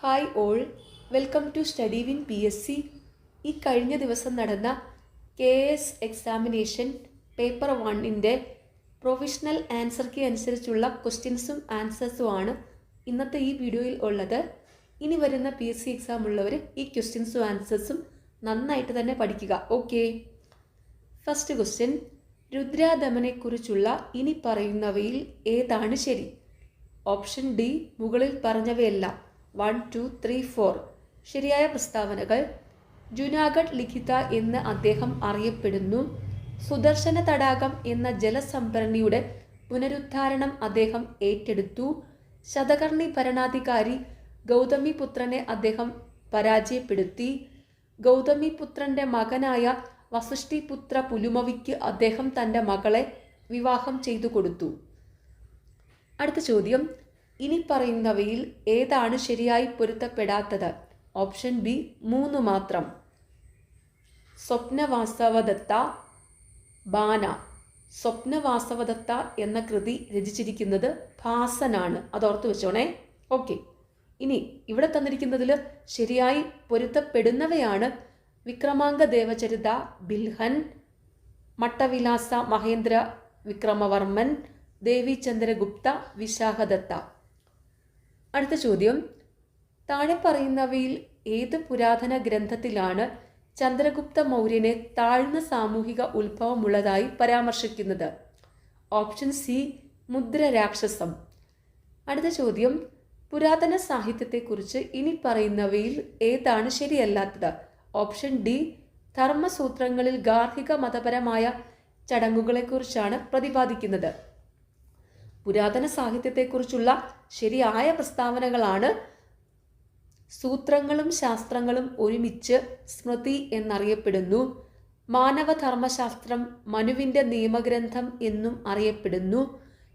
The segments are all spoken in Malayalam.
Hi all, welcome to study win PSC. ഈ കഴിഞ്ഞ ദിവസം നടന്ന KS എക്സാമിനേഷൻ പേപ്പർ 1-ൻ്റെ പ്രൊവിഷണൽ ആൻസർ കീ അനുസരിച്ചുള്ള ക്വസ്റ്റ്യൻസും ആൻസേഴ്സുമാണ് ഇന്നത്തെ ഈ വീഡിയോയിൽ ഉള്ളത്. ഇനി വരുന്ന PSC എക്സാം ഉള്ളവർ ഈ ക്വസ്റ്റ്യൻസും ആൻസേഴ്സും നന്നായിട്ട് തന്നെ പഠിക്കുക. ഓക്കെ, ഫസ്റ്റ് ക്വസ്റ്റ്യൻ, രുദ്രാദമനെക്കുറിച്ചുള്ള ഇനി പറയുന്നവയിൽ ഏതാണ് ശരി? ഓപ്ഷൻ ഡി, മുകളിൽ പറഞ്ഞവയെല്ലാം. 1, 2, 3, 4 ശരിയായ പ്രസ്താവനകൾ. ജുനാഗഡ് ലിഖിത എന്ന് അദ്ദേഹം അറിയപ്പെടുന്നു. സുദർശന തടാകം എന്ന ജലസംഭരണിയുടെ പുനരുദ്ധാരണം അദ്ദേഹം ഏറ്റെടുത്തു. ശതകർണി ഭരണാധികാരി ഗൗതമിപുത്രനെ അദ്ദേഹം പരാജയപ്പെടുത്തി. ഗൗതമിപുത്രൻ്റെ മകനായ വസിഷ്ഠിപുത്ര പുലുമവിക്ക് അദ്ദേഹം തൻ്റെ മകളെ വിവാഹം ചെയ്തു കൊടുത്തു. അടുത്ത ചോദ്യം, ഇനി പറയുന്നവയിൽ ഏതാണ് ശരിയായി പൊരുത്തപ്പെടാത്തത്? ഓപ്ഷൻ ബി, 3 മാത്രം. സ്വപ്നവാസവദത്ത, ബാന. സ്വപ്നവാസവദത്ത എന്ന കൃതി രചിച്ചിരിക്കുന്നത് ഭാസനാണ്, അതോർത്ത് വെച്ചോണേ. ഓക്കെ, ഇനി ഇവിടെ തന്നിരിക്കുന്നതിൽ ശരിയായി പൊരുത്തപ്പെടുന്നവയാണ് വിക്രമാംഗ ദേവചരിത ബിൽഹൻ, മട്ടവിലാസ മഹേന്ദ്ര വിക്രമവർമ്മൻ, ദേവി ചന്ദ്രഗുപ്ത, വിശാഖദത്ത. അടുത്ത ചോദ്യം, താഴെ പറയുന്നവയിൽ ഏത് പുരാതന ഗ്രന്ഥത്തിലാണ് ചന്ദ്രഗുപ്ത മൗര്യനെ താഴ്ന്ന സാമൂഹിക ഉത്ഭവമുള്ളതായി പരാമർശിക്കുന്നത്? Option C, Mudrarakshasa. അടുത്ത ചോദ്യം, പുരാതന സാഹിത്യത്തെക്കുറിച്ച് ഇനി പറയുന്നവയിൽ ഏതാണ് ശരിയല്ലാത്തത്? ഓപ്ഷൻ ഡി, ധർമ്മസൂത്രങ്ങളിൽ ഗാർഹിക മതപരമായ ചടങ്ങുകളെക്കുറിച്ചാണ് പ്രതിപാദിക്കുന്നത്. പുരാതന സാഹിത്യത്തെക്കുറിച്ചുള്ള ശരിയായ പ്രസ്താവനകളാണ് സൂത്രങ്ങളും ശാസ്ത്രങ്ങളും ഒരുമിച്ച് സ്മൃതി എന്നറിയപ്പെടുന്നു. മാനവധർമ്മശാസ്ത്രം മനുവിൻ്റെ നിയമഗ്രന്ഥം എന്നും അറിയപ്പെടുന്നു.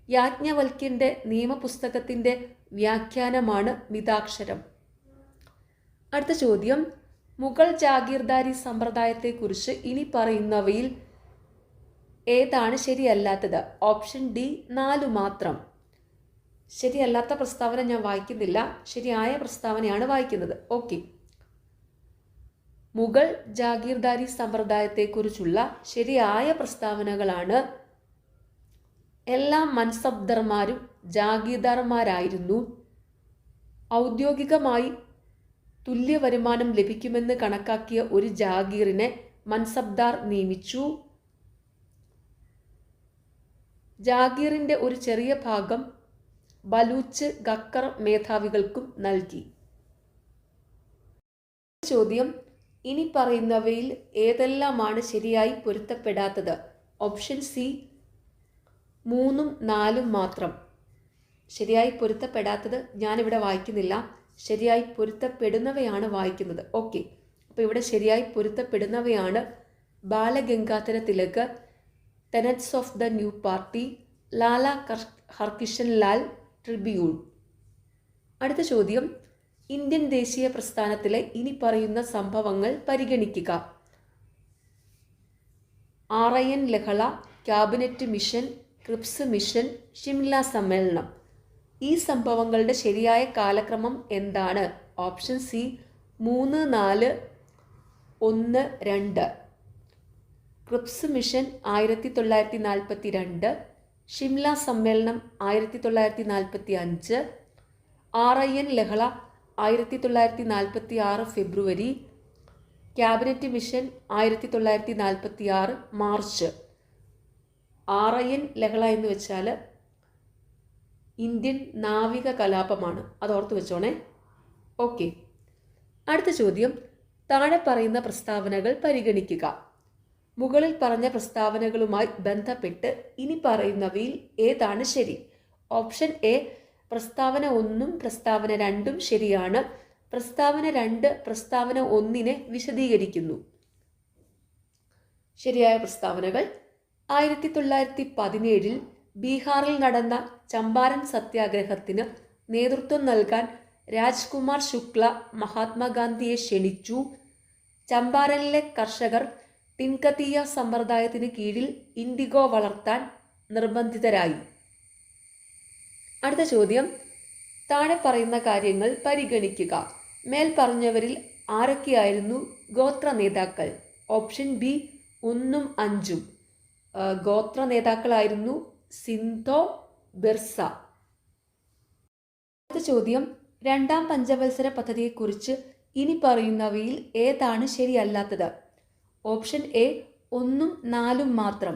യാജ്ഞവൽക്യൻ്റെ നിയമപുസ്തകത്തിൻ്റെ വ്യാഖ്യാനമാണ് മിതാക്ഷരം. അടുത്ത ചോദ്യം, മുഗൾ ജാഗീർദാരി സമ്പ്രദായത്തെക്കുറിച്ച് ഇനി പറയുന്നവയിൽ ഏതാണ് ശരിയല്ലാത്തത്? ഓപ്ഷൻ ഡി, 4 മാത്രം. ശരിയല്ലാത്ത പ്രസ്താവന ഞാൻ വായിക്കുന്നില്ല, ശരിയായ പ്രസ്താവനയാണ് വായിക്കുന്നത്. ഓക്കെ, മുഗൾ ജാഗീർദാരി സമ്പ്രദായത്തെക്കുറിച്ചുള്ള ശരിയായ പ്രസ്താവനകളാണ്: എല്ലാ മൻസബ്ദർമാരും ജാഗീർദാർമാരായിരുന്നു. ഔദ്യോഗികമായി തുല്യ വരുമാനം ലഭിക്കുമെന്ന് കണക്കാക്കിയ ഒരു ജാഗീറിനെ മൻസബ്ദാർ നിയമിച്ചു. ജാഗീറിൻ്റെ ഒരു ചെറിയ ഭാഗം ബലൂച്ച്, ഗക്കർ മേധാവികൾക്കും നൽകി. ചോദ്യം, ഇനി പറയുന്നവയിൽ ഏതെല്ലാമാണ് ശരിയായി പൊരുത്തപ്പെടാത്തത്? ഓപ്ഷൻ സി, 3ഉം 4ഉം മാത്രം. ശരിയായി പൊരുത്തപ്പെടാത്തത് ഞാനിവിടെ വായിക്കുന്നില്ല, ശരിയായി പൊരുത്തപ്പെടുന്നവയാണ് വായിക്കുന്നത്. ഓക്കെ, അപ്പോൾ ഇവിടെ ശരിയായി പൊരുത്തപ്പെടുന്നവയാണ് Balagangadhara Tilak, tenets of the new party, Lala Harkishan Lal, Tribune. അടുത്ത ചോദ്യം, ഇന്ത്യൻ ദേശീയ പ്രസ്ഥാനത്തിലെ ഇനി പറയുന്ന സംഭവങ്ങൾ പരിഗണിക്കുക. RIN ലഹള, cabinet mission, Cripps mission, Shimla സമ്മേളനം. ഈ സംഭവങ്ങളുടെ ശരിയായ കാലക്രമം എന്താണ്? Option C, 3, 4, 1, 2. Cripps mission 1942, Shimla സമ്മേളനം 1945, RIN ലഹള 1946 ഫെബ്രുവരി, ക്യാബിനറ്റ് മിഷൻ 1946 മാർച്ച്. RIN ലഹള എന്ന് വെച്ചാൽ ഇന്ത്യൻ നാവിക കലാപമാണ്, അതോർത്ത് വെച്ചോണേ. ഓക്കെ, അടുത്ത ചോദ്യം, താഴെ പറയുന്ന പ്രസ്താവനകൾ പരിഗണിക്കുക. മുകളിൽ പറഞ്ഞ പ്രസ്താവനകളുമായി ബന്ധപ്പെട്ട് ഇനി പറയുന്നവയിൽ ഏതാണ് ശരി? ഓപ്ഷൻ എ, പ്രസ്താവന 1ഉം പ്രസ്താവന 2ഉം ശരിയാണ്. പ്രസ്താവന 2 പ്രസ്താവന 1നെ വിശദീകരിക്കുന്നു. ശരിയായ പ്രസ്താവനകൾ: 1917 ബീഹാറിൽ നടന്ന ചമ്പാരൻ സത്യാഗ്രഹത്തിന് നേതൃത്വം നൽകാൻ രാജ്കുമാർ ശുക്ല മഹാത്മാഗാന്ധിയെ ക്ഷണിച്ചു. ചമ്പാരനിലെ കർഷകർ ടിൻകത്തിയ സമ്പ്രദായത്തിന് കീഴിൽ ഇൻഡിഗോ വളർത്താൻ നിർബന്ധിതരായി. അടുത്ത ചോദ്യം, താഴെ പറയുന്ന കാര്യങ്ങൾ പരിഗണിക്കുക. മേൽ പറഞ്ഞവരിൽ ആരൊക്കെയായിരുന്നു ഗോത്ര നേതാക്കൾ? ഓപ്ഷൻ ബി 1ഉം 5ഉം. ഗോത്ര നേതാക്കളായിരുന്നു സിന്ധോ, ബിർസ. അടുത്ത ചോദ്യം, രണ്ടാം പഞ്ചവത്സര പദ്ധതിയെക്കുറിച്ച് ഇനി പറയുന്നവയിൽ ഏതാണ് ശരിയല്ലാത്തത്? ഓപ്ഷൻ എ 1ഉം 4ഉം മാത്രം.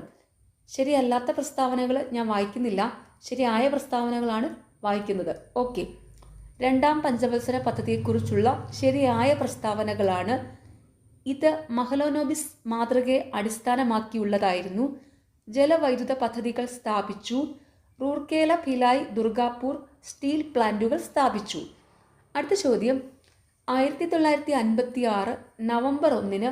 ശരിയല്ലാത്ത പ്രസ്താവനകൾ ഞാൻ വായിക്കുന്നില്ല, ശരിയായ പ്രസ്താവനകളാണ് വായിക്കുന്നത്. ഓക്കെ, രണ്ടാം പഞ്ചവത്സര പദ്ധതിയെക്കുറിച്ചുള്ള ശരിയായ പ്രസ്താവനകളാണ്: ഇത് മഹലനോബിസ് മാതൃകയെ അടിസ്ഥാനമാക്കിയുള്ളതായിരുന്നു. ജലവൈദ്യുത പദ്ധതികൾ സ്ഥാപിച്ചു. റൂർക്കേല, ഭിലായ്, ദുർഗാപൂർ സ്റ്റീൽ പ്ലാന്റുകൾ സ്ഥാപിച്ചു. അടുത്ത ചോദ്യം, 1956 നവംബർ 1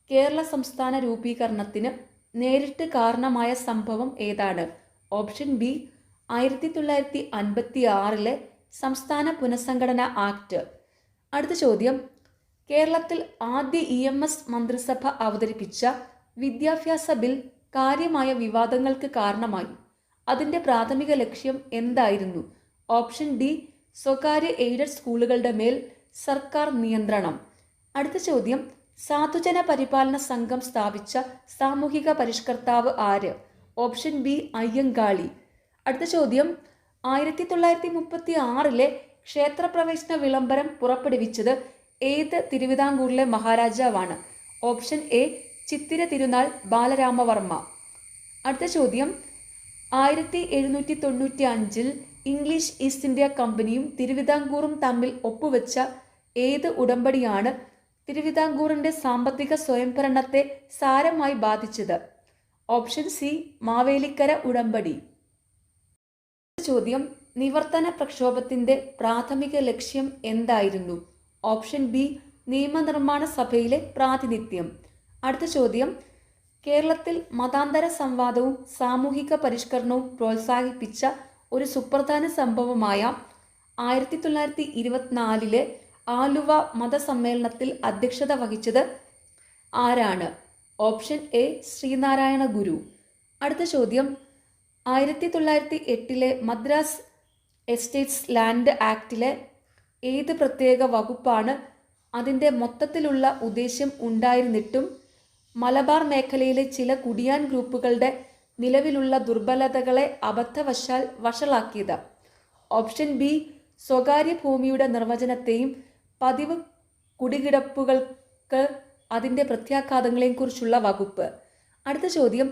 കേരള സംസ്ഥാന രൂപീകരണത്തിന് നേരിട്ട് കാരണമായ സംഭവം ഏതാണ്? ഓപ്ഷൻ ബി 1956 സംസ്ഥാന പുനഃസംഘടനാ ആക്ട്. അടുത്ത ചോദ്യം, കേരളത്തിൽ ആദ്യ EMS മന്ത്രിസഭ അവതരിപ്പിച്ച വിദ്യാഭ്യാസ ബിൽ കാര്യമായ വിവാദങ്ങൾക്ക് കാരണമായി. അതിൻ്റെ പ്രാഥമിക ലക്ഷ്യം എന്തായിരുന്നു? ഓപ്ഷൻ ഡി സ്വകാര്യ എയ്ഡഡ് സ്കൂളുകളുടെ മേൽ സർക്കാർ നിയന്ത്രണം. അടുത്ത ചോദ്യം, സാധുജന പരിപാലന സംഘം സ്ഥാപിച്ച സാമൂഹിക പരിഷ്കർത്താവ് ആര്? Option B Ayyankali. അടുത്ത ചോദ്യം, 1936 ക്ഷേത്രപ്രവേശന വിളംബരം പുറപ്പെടുവിച്ചത് ഏത് തിരുവിതാംകൂറിലെ മഹാരാജാവാണ്? Option A Chithira Thirunal Balarama Varma. അടുത്ത ചോദ്യം, 1795 ഇംഗ്ലീഷ് ഈസ്റ്റ് ഇന്ത്യ കമ്പനിയും തിരുവിതാംകൂറും തമ്മിൽ ഒപ്പുവെച്ച ഏത് ഉടമ്പടിയാണ് തിരുവിതാംകൂറിൻ്റെ സാമ്പത്തിക സ്വയംഭരണത്തെ സാരമായി ബാധിച്ചത്? ഓപ്ഷൻ സി മാവേലിക്കര ഉടമ്പടി. ചോദ്യം, നിവർത്തന പ്രക്ഷോഭത്തിൻ്റെ പ്രാഥമിക ലക്ഷ്യം എന്തായിരുന്നു? ഓപ്ഷൻ ബി നിയമനിർമ്മാണ സഭയിലെ പ്രാതിനിധ്യം. അടുത്ത ചോദ്യം, കേരളത്തിൽ മതാന്തര സംവാദവും സാമൂഹിക പരിഷ്കരണവും പ്രോത്സാഹിപ്പിച്ച ഒരു സുപ്രധാന സംഭവമായ 1924 ആലുവ മതസമ്മേളനത്തിൽ അധ്യക്ഷത വഹിച്ചത് ആരാണ്? ഓപ്ഷൻ എ ശ്രീനാരായണ ഗുരു. അടുത്ത ചോദ്യം, 1908 മദ്രാസ് എസ്റ്റേറ്റ്സ് ലാൻഡ് ആക്ടിലെ ഏത് പ്രത്യേക വകുപ്പാണ് അതിൻ്റെ മൊത്തത്തിലുള്ള ഉദ്ദേശ്യം ഉണ്ടായിരുന്നിട്ടും മലബാർ മേഖലയിലെ ചില കുടിയാൻ ഗ്രൂപ്പുകളുടെ നിലവിലുള്ള ദുർബലതകളെ അബദ്ധവശാൽ വഷളാക്കിയത്? ഓപ്ഷൻ ബി സ്വകാര്യ ഭൂമിയുടെ നിർവചനത്തെയും പതിവ് കുടികിടപ്പുകൾക്ക് അതിൻ്റെ പ്രത്യാഘാതങ്ങളെയും കുറിച്ചുള്ള വകുപ്പ്. അടുത്ത ചോദ്യം,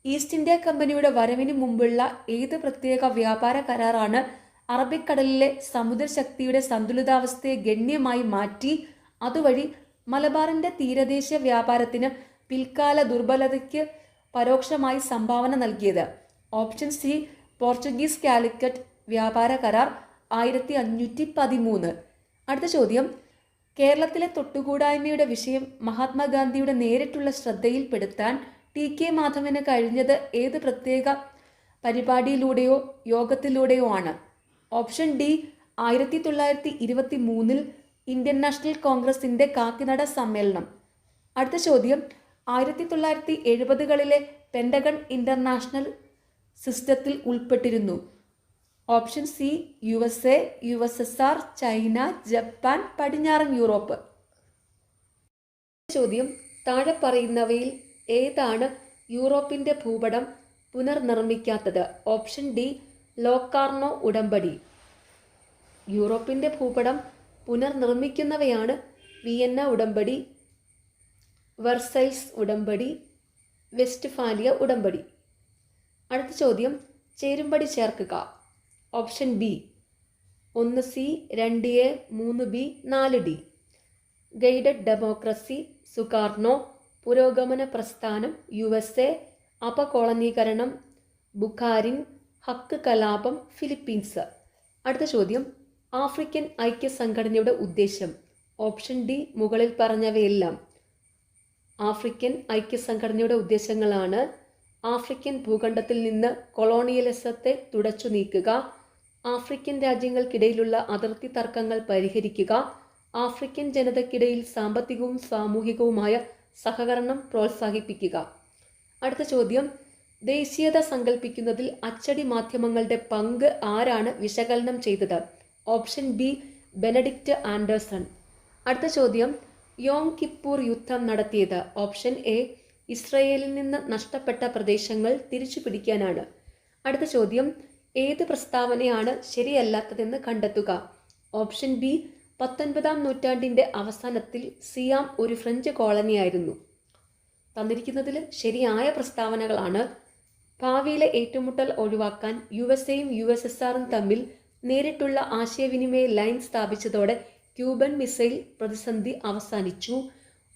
ഈസ്റ്റ് ഇന്ത്യ കമ്പനിയുടെ വരവിന് മുമ്പുള്ള ഏത് പ്രത്യേക വ്യാപാര കരാറാണ് അറബിക്കടലിലെ സമുദ്രശക്തിയുടെ സന്തുലിതാവസ്ഥയെ ഗണ്യമായി മാറ്റി അതുവഴി മലബാറിൻ്റെ തീരദേശ വ്യാപാരത്തിന് പിൽക്കാല ദുർബലതയ്ക്ക് പരോക്ഷമായി സംഭാവന നൽകിയത്? ഓപ്ഷൻ സി പോർച്ചുഗീസ് കാലിക്കറ്റ് വ്യാപാര കരാർ 1513. അടുത്ത ചോദ്യം, കേരളത്തിലെ തൊട്ടുകൂടായ്മയുടെ വിഷയം മഹാത്മാഗാന്ധിയുടെ നേരിട്ടുള്ള ശ്രദ്ധയിൽപ്പെടുത്താൻ TK മാധവന് കഴിഞ്ഞത് ഏത് പ്രത്യേക പരിപാടിയിലൂടെയോ യോഗത്തിലൂടെയോ ആണ്? ഓപ്ഷൻ ഡി 1923 ഇന്ത്യൻ നാഷണൽ കോൺഗ്രസിൻ്റെ കാക്കിനട സമ്മേളനം. അടുത്ത ചോദ്യം, 1970കളിലെ പെൻഡഗൺ ഇന്റർനാഷണൽ സിസ്റ്റത്തിൽ ഉൾപ്പെട്ടിരുന്നു? Option C USA, USSR, China, Japan, പടിഞ്ഞാറൻ യൂറോപ്പ്. ചോദ്യം, താഴെ പറയുന്നവയിൽ ഏതാണ് യൂറോപ്പിൻ്റെ ഭൂപടം പുനർനിർമ്മിക്കാത്തത്? ഓപ്ഷൻ ഡി ലോകാർണോ ഉടമ്പടി. യൂറോപ്പിൻ്റെ ഭൂപടം പുനർനിർമ്മിക്കുന്നവയാണ് വിയന്ന ഉടമ്പടി, വെർസൈൽസ് ഉടമ്പടി, വെസ്റ്റ്ഫാലിയ ഉടമ്പടി. അടുത്ത ചോദ്യം, ചേരുംപടി ചേർക്കുക. Option B 1C, 2A, 3B, 4D. Guided democracy, Sukarno, പുരോഗമന പ്രസ്ഥാനം, USA, അപകോളനീകരണം, ബുഖാരിൻ, ഹക്ക് കലാപം, ഫിലിപ്പീൻസ്. അടുത്ത ചോദ്യം, ആഫ്രിക്കൻ ഐക്യ സംഘടനയുടെ ഉദ്ദേശം? ഓപ്ഷൻ ഡി മുകളിൽ പറഞ്ഞവയെല്ലാം. ആഫ്രിക്കൻ ഐക്യ സംഘടനയുടെ ഉദ്ദേശങ്ങളാണ്: ആഫ്രിക്കൻ ഭൂഖണ്ഡത്തിൽ നിന്ന് കൊളോണിയലിസത്തെ തുടച്ചു നീക്കുക, ആഫ്രിക്കൻ രാജ്യങ്ങൾക്കിടയിലുള്ള അതിർത്തി തർക്കങ്ങൾ പരിഹരിക്കുക, ആഫ്രിക്കൻ ജനതയ്ക്കിടയിൽ സാമ്പത്തികവും സാമൂഹികവുമായ സഹകരണം പ്രോത്സാഹിപ്പിക്കുക. അടുത്ത ചോദ്യം, ദേശീയത സങ്കല്പിക്കുന്നതിൽ അച്ചടി മാധ്യമങ്ങളുടെ പങ്ക് ആരാണ് വിശകലനം ചെയ്തത്? Option B Benedict Anderson. അടുത്ത ചോദ്യം, യോം കിപ്പൂർ യുദ്ധം നടത്തിയത്? ഓപ്ഷൻ എ ഇസ്രയേലിൽ നിന്ന് നഷ്ടപ്പെട്ട പ്രദേശങ്ങൾ തിരിച്ചു പിടിക്കാനാണ്. അടുത്ത ചോദ്യം, ഏത് പ്രസ്താവനയാണ് ശരിയല്ലാത്തതെന്ന് കണ്ടെത്തുക? ഓപ്ഷൻ ബി 19-ാം നൂറ്റാണ്ടിൻ്റെ അവസാനത്തിൽ സിയാം ഒരു ഫ്രഞ്ച് കോളനിയായിരുന്നു. തന്നിരിക്കുന്നതിൽ ശരിയായ പ്രസ്താവനകളാണ്: ഭാവിയിലെ ഏറ്റുമുട്ടൽ ഒഴിവാക്കാൻ USA-യും USSR-ഉം തമ്മിൽ നേരിട്ടുള്ള ആശയവിനിമയ ലൈൻ സ്ഥാപിച്ചതോടെ ക്യൂബൻ മിസൈൽ പ്രതിസന്ധി അവസാനിച്ചു.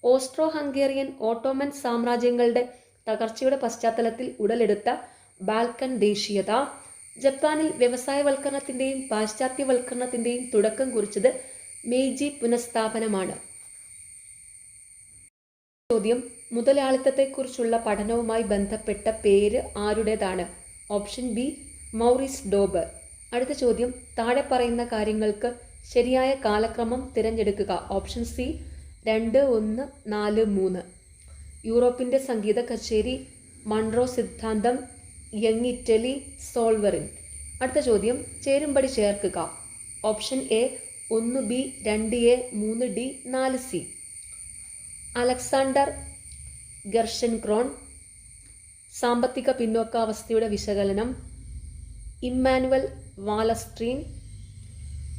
ഓസ്ട്രോ ഹംഗേറിയൻ ഓട്ടോമൻ സാമ്രാജ്യങ്ങളുടെ തകർച്ചയുടെ പശ്ചാത്തലത്തിൽ ഉടലെടുത്ത ബാൽക്കൻ ദേശീയത. ജപ്പാനിൽ വ്യവസായവൽക്കരണത്തിൻ്റെയും പാശ്ചാത്യവൽക്കരണത്തിൻ്റെയും തുടക്കം കുറിച്ചത് മെയ്ജി പുനഃസ്ഥാപനമാണ്. ചോദ്യം, മുതലാളിത്തത്തെക്കുറിച്ചുള്ള പഠനവുമായി ബന്ധപ്പെട്ട പേര് ആരുടേതാണ്? Option B Maurice Dobb. അടുത്ത ചോദ്യം, താഴെ പറയുന്ന കാര്യങ്ങൾക്ക് ശരിയായ കാലക്രമം തിരഞ്ഞെടുക്കുക. Option C 2, 1, 4, 3. യൂറോപ്പിൻ്റെ സംഗീത കച്ചേരി, മൺട്രോ സിദ്ധാന്തം, യങ് ഇറ്റലി, സോൾവെറിൻ. അടുത്ത ചോദ്യം, ചേരുംപടി ചേർക്കുക. Option A 1B, 2A, 3D, 4C. Alexander Gerschenkron. സാമ്പത്തിക പിന്നോക്കാവസ്ഥയുടെ വിശകലനം, ഇമ്മാനുവൽ വാലസ്ട്രീൻ.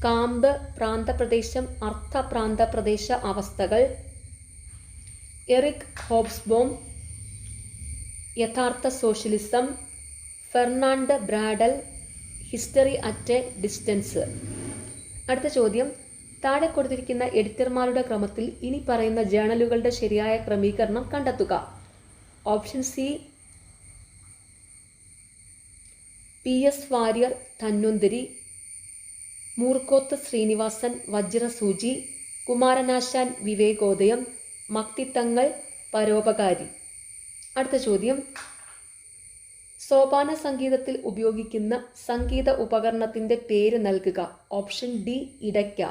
കാമ്പ്, പ്രാന്തപ്രദേശം, അർദ്ധ പ്രാന്തപ്രദേശ അവസ്ഥകൾ, എറിക് ഹോബ്സ്ബോം. യഥാർത്ഥ socialism, Fernand Braudel. History at a distance. അടുത്ത ചോദ്യം, താഴെ കൊടുത്തിരിക്കുന്ന എഡിറ്റർമാരുടെ ക്രമത്തിൽ ഇനി പറയുന്ന ജേണലുകളുടെ ശരിയായ ക്രമീകരണം കണ്ടെത്തുക. Option C PS Warrier Dhanvantari, Moorkoth Srinivasan Vajrasoochi, Kumaranasan Vivekodayam, Makti Thangal Paropakari. അടുത്ത ചോദ്യം, സോപാന സംഗീതത്തിൽ ഉപയോഗിക്കുന്ന സംഗീത ഉപകരണത്തിൻ്റെ പേര് നൽകുക. ഓപ്ഷൻ ഡി ഇടയ്ക്ക.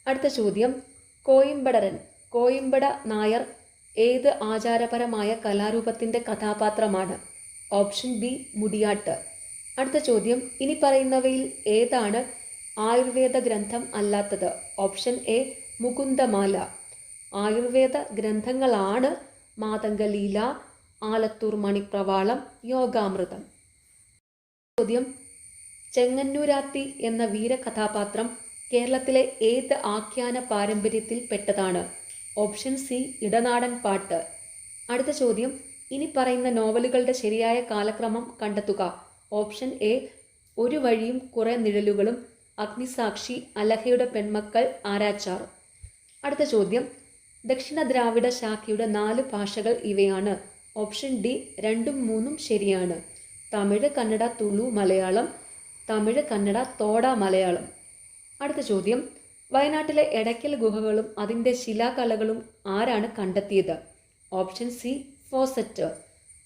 അടുത്ത ചോദ്യം, കോയിമ്പടരൻ കോയിമ്പട നായർ ഏത് ആചാരപരമായ കലാരൂപത്തിൻ്റെ കഥാപാത്രമാണ്? Option B Mudiyattu. അടുത്ത ചോദ്യം, ഇനി പറയുന്നവയിൽ ഏതാണ് ആയുർവേദ ഗ്രന്ഥം അല്ലാത്തത്? Option A Mukundamala. ആയുർവേദ ഗ്രന്ഥങ്ങളാണ് മാതംഗലീല, ആലത്തൂർ മണിപ്രവാളം, യോഗാമൃതം. ചോദ്യം, ചെങ്ങന്നൂരാത്തി എന്ന വീരകഥാപാത്രം കേരളത്തിലെ ഏത് ആഖ്യാന പാരമ്പര്യത്തിൽ പെട്ടതാണ്? ഓപ്ഷൻ സി ഇടനാടൻ പാട്ട്. അടുത്ത ചോദ്യം, ഇനി പറയുന്ന നോവലുകളുടെ ശരിയായ കാലക്രമം കണ്ടെത്തുക. ഓപ്ഷൻ എ ഒരു വഴിയും കുറെ നിഴലുകളും, അഗ്നിസാക്ഷി, അലഹയുടെ പെൺമക്കൾ, ആരാച്ചാർ. അടുത്ത ചോദ്യം, ദക്ഷിണ ദ്രാവിഡ ശാഖയുടെ 4 ഭാഷകൾ ഇവയാണ്. ഓപ്ഷൻ ഡി 2ഉം 3ഉം ശരിയാണ്. തമിഴ്, കന്നഡ, തുളു, മലയാളം. തമിഴ്, കന്നഡ, തോട മലയാളം. അടുത്ത ചോദ്യം, വയനാട്ടിലെ എടയ്ക്കൽ ഗുഹകളും അതിൻ്റെ ശിലാകലകളും ആരാണ് കണ്ടെത്തിയത്? Option C faucet.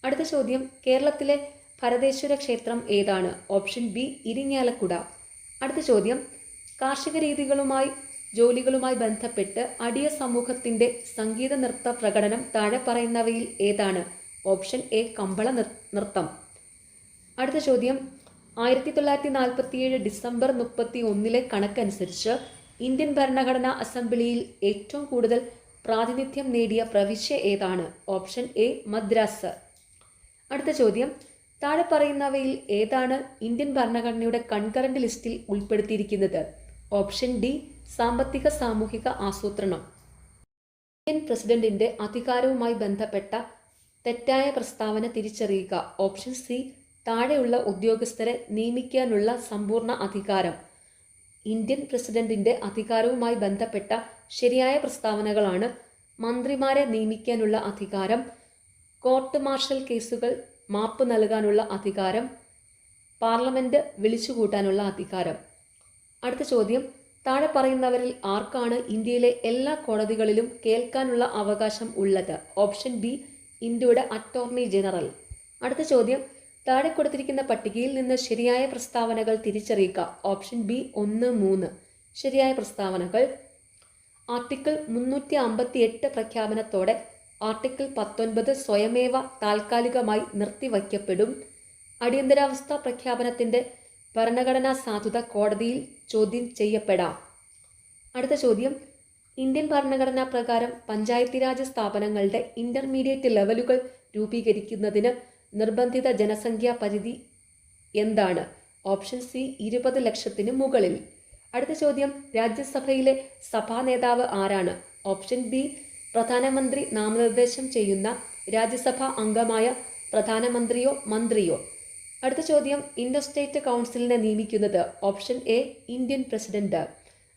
അടുത്ത ചോദ്യം, കേരളത്തിലെ ഭരതേശ്വര ക്ഷേത്രം ഏതാണ്? Option B Irinjalakuda. അടുത്ത ചോദ്യം, കാർഷിക ജോലികളുമായി ബന്ധപ്പെട്ട് അടിയ സമൂഹത്തിൻ്റെ സംഗീത നൃത്ത പ്രകടനം താഴെ പറയുന്നവയിൽ ഏതാണ്? ഓപ്ഷൻ എ കമ്പള നൃത്തം. അടുത്ത ചോദ്യം, 1947 ഡിസംബർ 31 കണക്കനുസരിച്ച് ഇന്ത്യൻ ഭരണഘടനാ അസംബ്ലിയിൽ ഏറ്റവും കൂടുതൽ പ്രാതിനിധ്യം നേടിയ പ്രവിശ്യ ഏതാണ്? Option A Madras. അടുത്ത ചോദ്യം, താഴെ പറയുന്നവയിൽ ഏതാണ് ഇന്ത്യൻ ഭരണഘടനയുടെ കൺകറന്റ് ലിസ്റ്റിൽ ഉൾപ്പെടുത്തിയിരിക്കുന്നത്? ഓപ്ഷൻ ഡി സാമ്പത്തിക സാമൂഹിക ആസൂത്രണം. ഇന്ത്യൻ പ്രസിഡന്റിന്റെ അധികാരവുമായി ബന്ധപ്പെട്ട തെറ്റായ പ്രസ്താവന തിരിച്ചറിയുക. ഓപ്ഷൻ സി താഴെയുള്ള ഉദ്യോഗസ്ഥരെ നിയമിക്കാനുള്ള സമ്പൂർണ്ണ അധികാരം. ഇന്ത്യൻ പ്രസിഡന്റിന്റെ അധികാരവുമായി ബന്ധപ്പെട്ട ശരിയായ പ്രസ്താവനകളാണ്: മന്ത്രിമാരെ നിയമിക്കാനുള്ള അധികാരം, കോർട്ട് മാർഷൽ കേസുകൾ മാപ്പ് നൽകാനുള്ള അധികാരം, പാർലമെന്റ് വിളിച്ചുകൂട്ടാനുള്ള അധികാരം. അടുത്ത ചോദ്യം, താഴെ പറയുന്നവരിൽ ആർക്കാണ് ഇന്ത്യയിലെ എല്ലാ കോടതികളിലും കേൾക്കാനുള്ള അവകാശം ഉള്ളത്? ഓപ്ഷൻ ബി ഇന്ത്യയുടെ അറ്റോർണി ജനറൽ. അടുത്ത ചോദ്യം, താഴെ കൊടുത്തിരിക്കുന്ന പട്ടികയിൽ നിന്ന് ശരിയായ പ്രസ്താവനകൾ തിരിച്ചറിയുക. Option B 1, 3. ശരിയായ പ്രസ്താവനകൾ: ആർട്ടിക്കിൾ 358 പ്രഖ്യാപനത്തോടെ ആർട്ടിക്കിൾ 19 സ്വയമേവ താൽക്കാലികമായി നിർത്തിവയ്ക്കപ്പെടും. അടിയന്തരാവസ്ഥ പ്രഖ്യാപനത്തിൻ്റെ ഭരണഘടനാ സാധുത കോടതിയിൽ ചോദ്യം ചെയ്യപ്പെടാം. അടുത്ത ചോദ്യം, ഇന്ത്യൻ ഭരണഘടനാ പ്രകാരം പഞ്ചായത്തി രാജ് സ്ഥാപനങ്ങളുടെ ഇന്റർമീഡിയറ്റ് ലെവലുകൾ രൂപീകരിക്കുന്നതിന് നിർബന്ധിത ജനസംഖ്യാ പരിധി എന്താണ്? ഓപ്ഷൻ സി 20 ലക്ഷത്തിന് മുകളിൽ. അടുത്ത ചോദ്യം, രാജ്യസഭയിലെ സഭാ നേതാവ് ആരാണ്? ഓപ്ഷൻ ബി പ്രധാനമന്ത്രി നാമനിർദ്ദേശം ചെയ്യുന്ന രാജ്യസഭാ അംഗമായ പ്രധാനമന്ത്രിയോ മന്ത്രിയോ. അടുത്ത ചോദ്യം, ഇന്റർസ്റ്റേറ്റ് കൗൺസിലിനെ നിയമിക്കുന്നത്? Option A Indian president.